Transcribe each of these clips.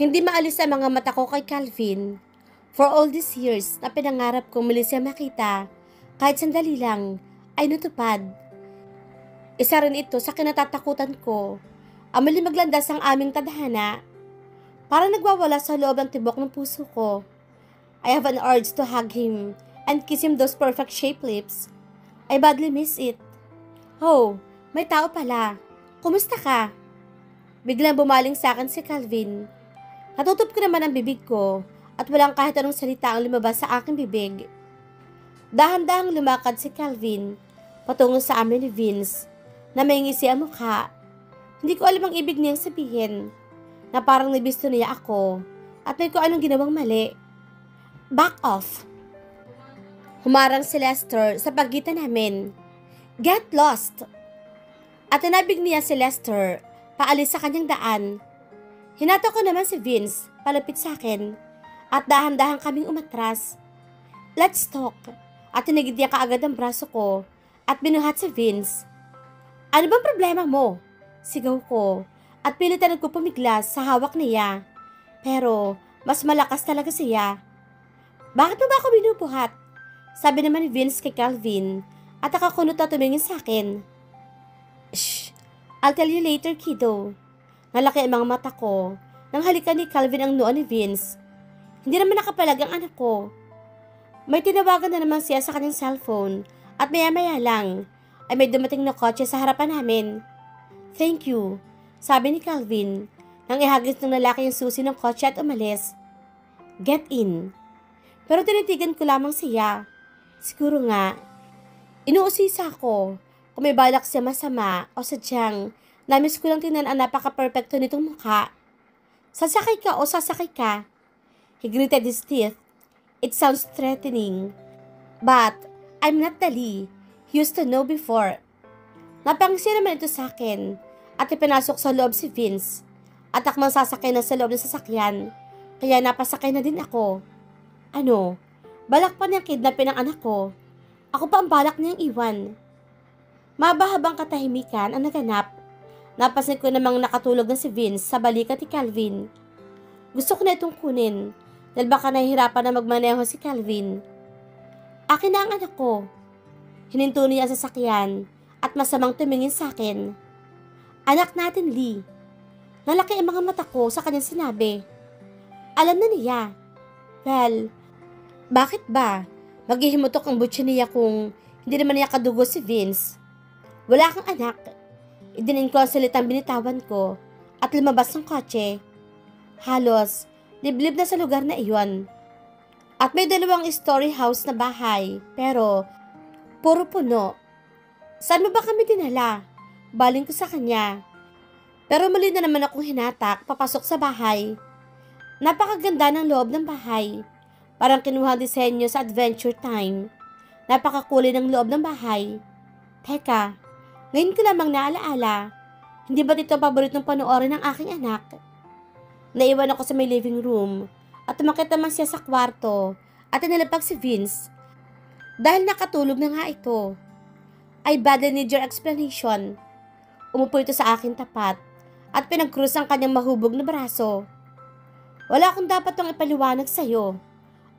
Hindi maalis ang mga mata ko kay Calvin. For all these years na pinangarap kong muli siya makita, kahit sandali lang, ay natupad. Isa rin ito sa kinatatakutan ko. Ang muli maglandas ang aming tadhana. Parang nagwawala sa loob ng tibok ng puso ko. I have an urge to hug him and kiss him those perfect shaped lips. I badly miss it. Oh, may tao pala. Kumusta ka? Biglang bumaling sa akin si Calvin. Natutup ko naman ang bibig ko at walang kahit anong salita ang lumabas sa aking bibig. Dahan-dahang lumakad si Calvin patungo sa amin ni Vince na may ngisi ang mukha. Hindi ko alam ang ibig niyang sabihin na parang nabisto niya ako at may kung anong ginawang mali. Back off! Humarang si Lester sa pagitan namin. Get lost! At tinabig niya si Lester paalis sa kanyang daan. Hinato ko naman si Vince palapit sa akin at dahan-dahan kaming umatras. Let's talk! At tinagid niya kaagad ang braso ko at binuhat si Vince. Ano bang problema mo? Sigaw ko at pilitan ko pumiglas sa hawak niya. Pero mas malakas talaga siya. Bakit mo ba ako binubuhat? Sabi naman ni Vince kay Calvin at nakakunot na tumingin sa akin. Shh! I'll tell you later, kiddo. Nalaki ang mga mata ko nang halikan ni Calvin ang noo ni Vince. Hindi naman nakapalag ang anak ko. May tinawagan na naman siya sa kanyang cellphone at maya-maya lang ay may dumating na kotse sa harapan namin. Thank you, sabi ni Calvin nang ihagis ng lalaki yung susi ng kotse at umalis. Get in. Pero tinitigan ko lamang siya. Siguro nga, inuusisa ko kung may balak siya masama o sadyang namiss ko lang tingnan ang napaka-perfecto nitong mukha. Sasakay ka o sasakay ka? He gritted his teeth. It sounds threatening. But I'm not Dali. He used to know before. Napangisi naman ito sa akin at ipinasok sa loob si Vince. At akmang sasakay na sa loob ng sasakyan. Kaya napasakay na din ako. Ano? Balak pa niyang kidnapin ang anak ko. Ako pa ang balak niyang iwan. Mabahabang katahimikan ang naganap. Napansin ko namang nakatulog na si Vince sa balikat ni Calvin. Gusto ko na itong kunin dahil baka nahihirapan na magmaneho si Calvin. Akin na ang anak ko. Hininto niya ang sasakyan at masamang tumingin sa akin. Anak natin, Lee. Nalaki ang mga mata ko sa kanyang sinabi. Alam na niya. Well, bakit ba? Maghihimutok ang butya niya kung hindi naman niya kadugo si Vince. Wala kang anak. Idinin ko ang salitang binitawan ko at lumabas ng kotse. Halos, liblib na sa lugar na iyon. At may 2 story house na bahay, pero puro puno. Saan mo ba kami dinala? Baling ko sa kanya. Pero muli na naman akong hinatak papasok sa bahay. Napakaganda ng loob ng bahay. Parang kinuha ang disenyo sa Adventure Time. Napakakulay ng loob ng bahay. Teka, ngayon ko lamang naalaala. Hindi ba dito ang paboritong panoorin ng aking anak? Naiwan ako sa may living room at umakit naman siya sa kwarto at inalapag si Vince. Dahil nakatulog na nga ito. I badly need your explanation. Umupo ito sa aking tapat at pinag-cruise ang kanyang mahubog na braso. Wala akong dapat tong ipaliwanag sa'yo.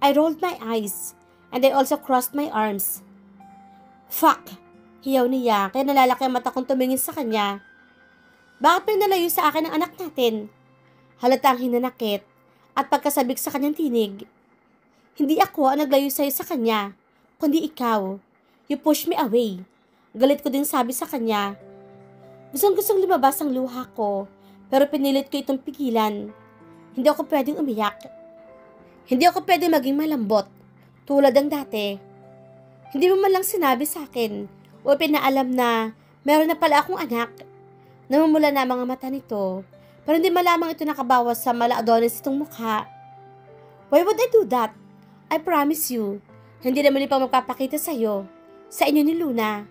I rolled my eyes and I also crossed my arms. Fuck! Hiyaw niya kaya nalalaki ang mata kong tumingin sa kanya. Bakit pinalayo sa akin ang anak natin? Halatang hinanakit at pagkasabik sa kanyang tinig. Hindi ako ang naglayo sa'yo sa kanya, kundi ikaw. You pushed me away. Galit ko din sabi sa kanya. Gustong-gustong lumabas ang luha ko, pero pinilit ko itong pigilan. Hindi ako pwedeng umiyak. Hindi ako pwedeng maging malambot, tulad ng dati. Hindi mo man lang sinabi sa akin o pinaalam na meron na pala akong anak. Namumula na ang mga mata nito, pero hindi malamang ito nakabawas sa mala-adonis itong mukha. Why would I do that? I promise you, hindi naman pa magpapakita sa'yo, sa inyo ni Luna.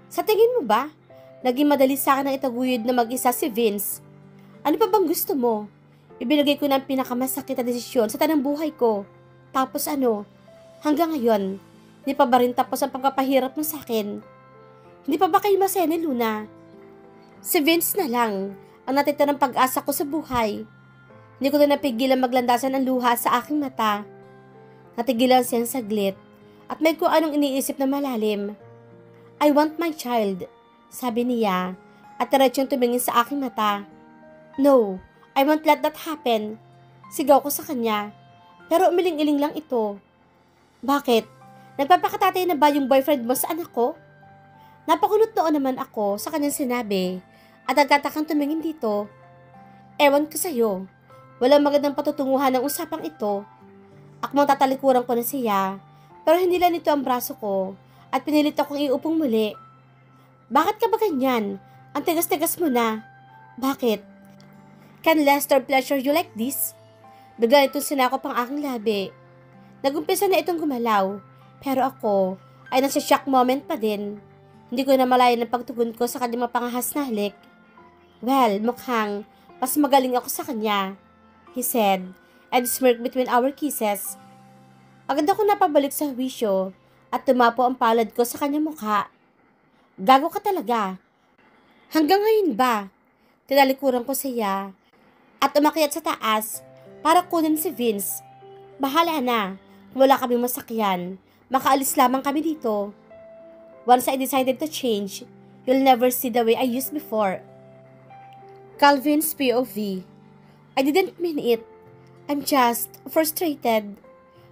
Sa tingin mo ba, naging madali sa akin ang itaguyod na mag-isa si Vince? Ano pa bang gusto mo? Ibinigay ko na ang pinakamasakit na desisyon sa tanang buhay ko. Tapos ano? Hanggang ngayon, hindi pa ba rin tapos ang pagpapahirap mo sa akin? Hindi pa ba kayo masaya ni Luna? Si Vince na lang ang natitirang pag-asa ko sa buhay. Hindi ko na napigilan maglandasan ang luha sa aking mata. Natigilan siyang saglit at may kung anong iniisip na malalim. I want my child, sabi niya at diretsyong tumingin sa aking mata. No, I won't let that happen. Sigaw ko sa kanya. Pero umiling-iling lang ito. Bakit? Nagpapakatatay na ba yung boyfriend mo sa anak ko? Napakunot noon naman ako sa kanyang sinabi at nagtatakang tumingin dito. Ewan ko sa'yo. Walang magandang patutunguhan ng usapang ito. Akmang tatalikuran ko na siya, pero hindi lang nito ang braso ko at pinilit akong iupong muli. Bakit ka ba ganyan? Ang tigas-tigas mo na. Bakit? Can Lester pleasure you like this? Bigla itong sinakop ang aking labi. Nagumpisa na itong gumalaw, pero ako ay nasa shock moment pa din. Hindi ko na malayan ang pagtugon ko sa kanyang mapangahas na halik. Well, mukhang mas magaling ako sa kanya, he said, and smirked between our kisses. Agad ako napabalik sa wisyo at tumapo ang palad ko sa kanyang mukha. Gago ka talaga. Hanggang ngayon ba? Tinalikuran ko siya at umakyat sa taas para kunin si Vince. Bahala na. Kung wala kaming masakyan, makaalis lamang kami dito. Once I decided to change, you'll never see the way I used before. Calvin's POV. I didn't mean it. I'm just frustrated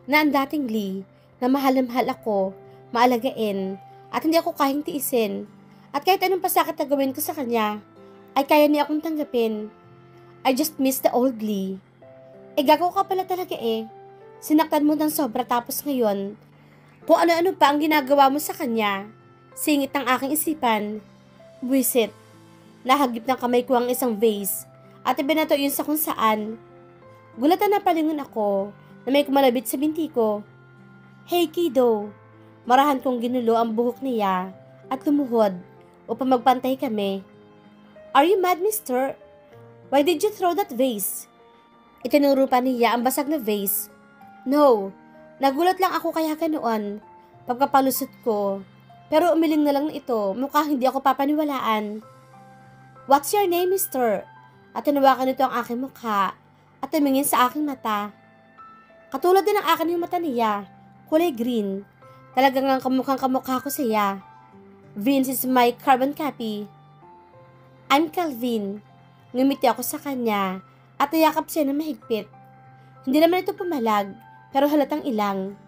na ang dating Lee na mahal na mahal ako, maalagain, at hindi ako kayang tiisin. At kahit anong pasakit na gawin ko sa kanya, ay kaya niya akong tanggapin. I just miss the old Lee. Gago ka pala talaga eh. Sinaktan mo ng sobra tapos ngayon, kung ano-ano pa ang ginagawa mo sa kanya. Singit ng aking isipan. Buwisit. Nahagip ng kamay ko ang isang vase at ibinato yun sa kung saan. Gulatan na palingon ako na may kumalabit sa binti ko. Hey kiddo. Marahan kong ginulo ang buhok niya at lumuhod upang magpantay kami. Are you mad, mister? Why did you throw that vase? Itinuro pa niya ang basag na vase. No, nagulat lang ako kaya ganoon. Pagkapalusot ko, pero umiling na lang ito, mukha hindi ako papaniwalaan. What's your name, mister? At tinawakan nito ang aking mukha at tumingin sa aking mata. Katulad din ng akin yung mata niya, kulay green. Talagang ang kamukhang-kamukha ko siya. Vince is my carbon copy. I'm Calvin. Ngumiti ako sa kanya at nayakap siya ng mahigpit. Hindi naman ito pumalag, pero halatang ilang.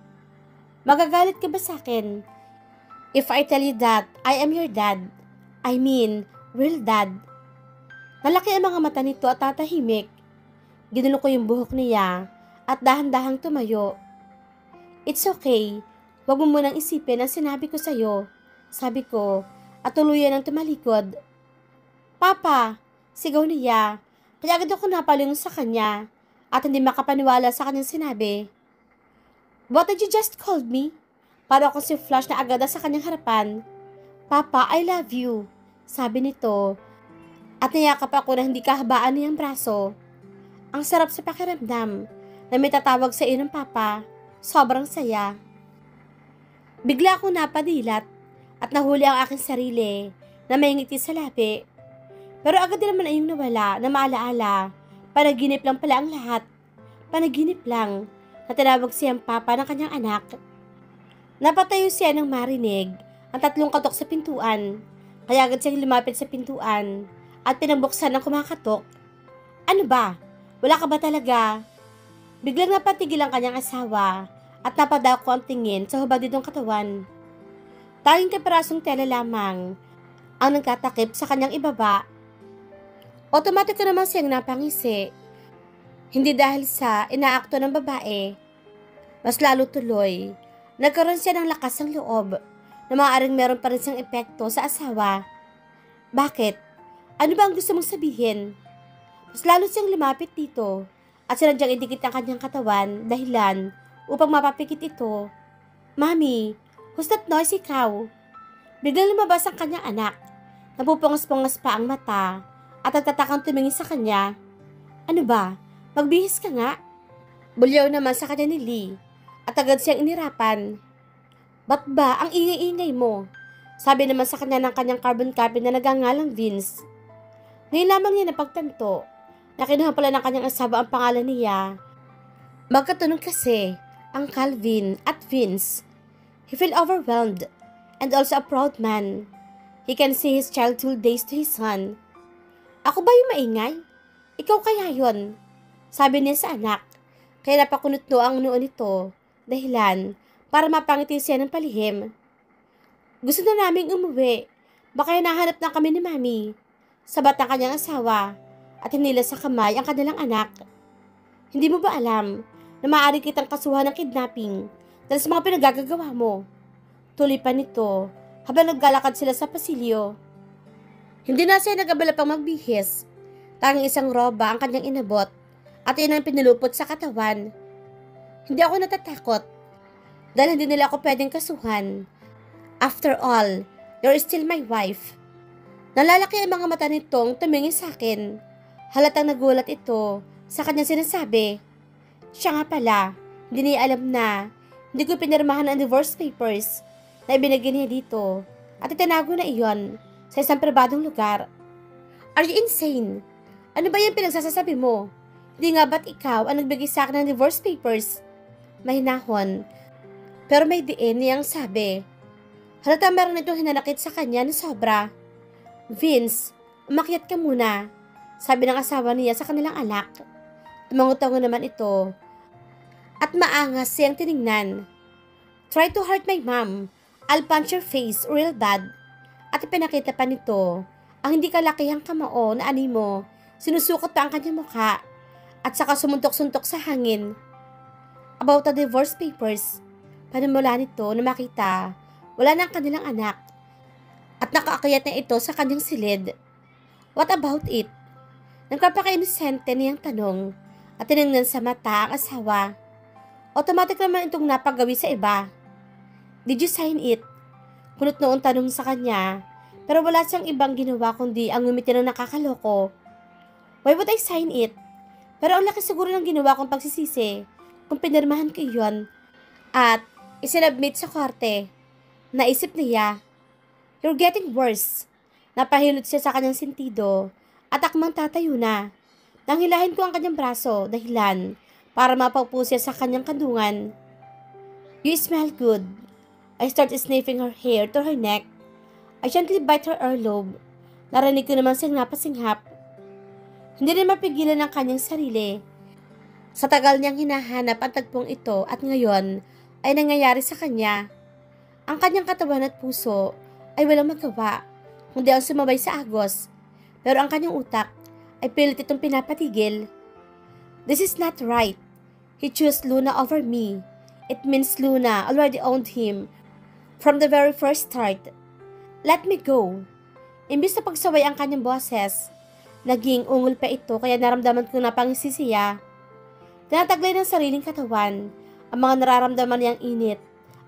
Magagalit ka ba sa akin? If I tell you that I am your dad, I mean, real dad. Nalaki ang mga mata nito at tatahimik. Ginulo ko yung buhok niya at dahan-dahang tumayo. It's okay. Huwag mo munang isipin ang sinabi ko sa'yo, sabi ko, at tuluyan ang tumalikod. Papa, sigaw niya, kaya agad ako napalingon sa kanya at hindi makapaniwala sa kanyang sinabi. What did you just called me? Para ako si Flash na agad sa kanyang harapan. Papa, I love you, sabi nito. At niyakap ako na hindi kahabaan niyang braso. Ang sarap sa pakiramdam na may tatawag sa iyo ng papa. Sobrang saya. Bigla akong napadilat at nahuli ang aking sarili na may ngiti sa labi. Pero agad din naman ayong nawala na maalaala. Panaginip lang pala ang lahat. Panaginip lang na tinawag siyang papa ng kanyang anak. Napatayo siya nang marinig ang tatlong katok sa pintuan. Kaya agad siyang lumapit sa pintuan at pinabuksan ng kumakatok. Ano ba? Wala ka ba talaga? Biglang napatigil ang kanyang asawa at napadako ang tingin sa hubad nitong katawan. Tanging kaparasong tela lamang ang nagkatakip sa kanyang ibaba. Automatic ko naman siyang napangisi. Hindi dahil sa inaakto ng babae. Mas lalo tuloy, nagkaroon siya ng lakas ng loob na maaaring meron pa rin siyang epekto sa asawa. Bakit? Ano ba ang gusto mong sabihin? Mas lalo siyang lumapit dito at sinadyang idikit ang kanyang katawan dahilan upang mapapikit ito. Mami, who's that noisy cow? Biglang lumabas ang kanyang anak. Napupungos-pungos pa ang mata at nagtatakang tumingin sa kanya. Ano ba? Magbihis ka nga. Bulyaw naman sa kanya ni Lee at agad siyang inirapan. Ba't ba ang ingay-ingay mo? Sabi naman sa kanya ng kanyang carbon copy na nagangalang Vince. Ngayon lamang niya napagtanto na kinuha pala ng kanyang asawa ang pangalan niya. Magkatunog kasi ang Calvin at Vince. He felt overwhelmed and also a proud man. He can see his childhood days to his son. Ako ba yung maingay? Ikaw kaya yon? Sabi niya sa anak. Kaya napakunot ang noo nito. Dahilan para mapangiti siya ng palihim. Gusto na naming umuwi. Baka nahanap na kami ni Mami. Sabat ang kanyang asawa at hinila sa kamay ang kanilang anak. Hindi mo ba alam na maaari kitang kasuhan ng kidnapping dahil sa mga pinagagagawa mo? Tuloy pa nito habang naglalakad sila sa pasilyo. Hindi na siya nag-abala pang magbihis. Tanging isang roba ang kanyang inabot at iyon ang pinulupot sa katawan. Hindi ako natatakot dahil hindi nila ako pwedeng kasuhan. After all, you're still my wife. Nalalaki ang mga mata nitong tumingin sa akin. Halatang nagulat ito sa kanyang sinasabi. Siya nga pala, hindi niya alam na hindi ko pinirmahan ang divorce papers na ibinigay niya dito at itinago na iyon sa isang pribadong lugar. Are you insane? Ano ba yung pinagsasasabi mo? Hindi nga ba't ikaw ang nagbigay sa akin ng divorce papers? Mahinahon. Pero may diin niyang sabi. Halata meron itong hinanakit sa kanya na sobra. Vince, umakyat ka muna. Sabi ng asawa niya sa kanilang anak. Tumango-tango naman ito. At maangas siyang tiningnan. Try to hurt my mom. I'll punch your face real bad. At ipinakita pa nito ang hindi kalakihang kamao na animo. Sinusukot pa ang kanyang mukha at saka sumuntok-suntok sa hangin. About the divorce papers, panimula nito na makita wala na ang kanilang anak at nakaakyat na ito sa kanyang silid. What about it? Nagpapaka-inosente niyang tanong at tinignan sa mata ang asawa. Automatic naman itong napagawi sa iba. Did you sign it? Kunot noon tanong sa kanya pero wala siyang ibang ginawa kundi ang ngumiti ng nakakaloko. Why would I sign it? Pero ang laki siguro ng ginawa kong pagsisisi kung pinirmahan ko iyon at isinabmit sa korte. Naisip niya, you're getting worse. Napahilot siya sa kanyang sentido at akmang tatayo na. Nang hilahin ko ang kanyang braso dahilan para mapaupo siya sa kanyang kandungan. You smell good. I start sniffing her hair to her neck. I gently bite her earlobe. Narinig ko naman siyang napasinghap. Hindi rin mapigilan ang kanyang sarili. Sa tagal niyang hinahanap ang tagpong ito at ngayon ay nangyayari sa kanya. Ang kanyang katawan at puso ay walang magawa, kundi ang sumabay sa agos. Pero ang kanyang utak ay pilit itong pinapatigil. This is not right. He chose Luna over me. It means Luna already owned him from the very first start. Let me go. Imbis na pagsaway ang kanyang boses, naging ungol pa ito kaya naramdaman ko na pangisisiya. Tinataglay ng sariling katawan ang mga nararamdaman niyang init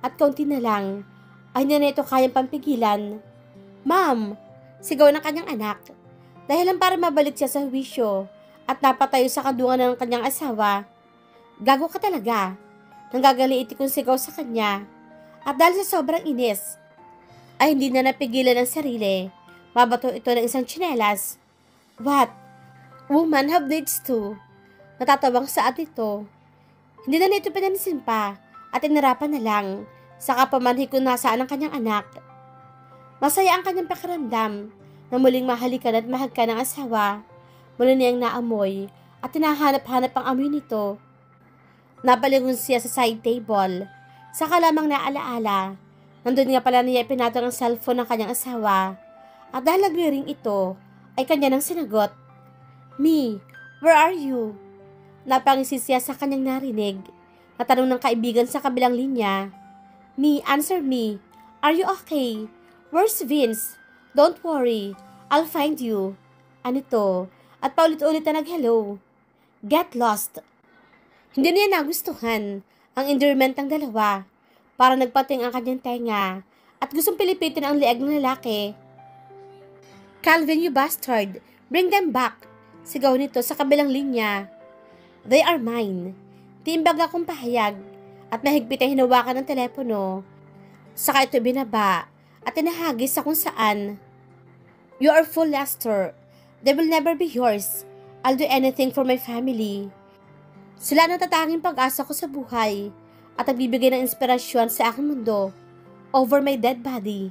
at kaunti na lang ay hindi na ito kayang pampigilan. Ma'am! Sigaw ng kanyang anak. Dahilan para mabalik siya sa huwisyo at napatayo sa kandungan ng kanyang asawa. Gago ka talaga. Nanggagaliit kong sigaw sa kanya. At dahil sa sobrang inis, ay hindi na napigilan ang sarili. Mabato ito ng isang tsinelas. What? Woman have needs too. Natatawang saat ito. Hindi na nito pinanisin pa at inarapan na lang. Saka pamanhi kung nasaan ang kanyang anak. Masaya ang kanyang pakiramdam na muling mahalikan at mahagka ng asawa. Muli niyang naamoy at tinahanap-hanap ang amoy nito. Napalingon siya sa side table. Saka lamang naalaala. Nandun nga pala niya ipinatong ang cellphone ng kanyang asawa. At dahil nagwiring ito, ay kanya nang sinagot. Me, where are you? Napangisi siya sa kanyang narinig. Natanong ng kaibigan sa kabilang linya. Me, answer me. Are you okay? Where's Vince? Don't worry. I'll find you. Anito? At paulit-ulit na nag-hello. Get lost. Hindi niya nagustuhan ang endearment ng dalawa. Para nagpating ang kanyang tenga at gustong pilipitin ang leeg ng lalaki. Calvin, you bastard! Bring them back! Sigaw nito sa kabilang linya. They are mine. Tiimbag akong pahayag at mahigpit ay hinawakan ng telepono. Saka ito binaba at tinahagis sa kung saan. You are full, Lester. They will never be yours. I'll do anything for my family. Sila ang natatanging pag-asa ko sa buhay at nagbibigay ng inspirasyon sa aking mundo over my dead body.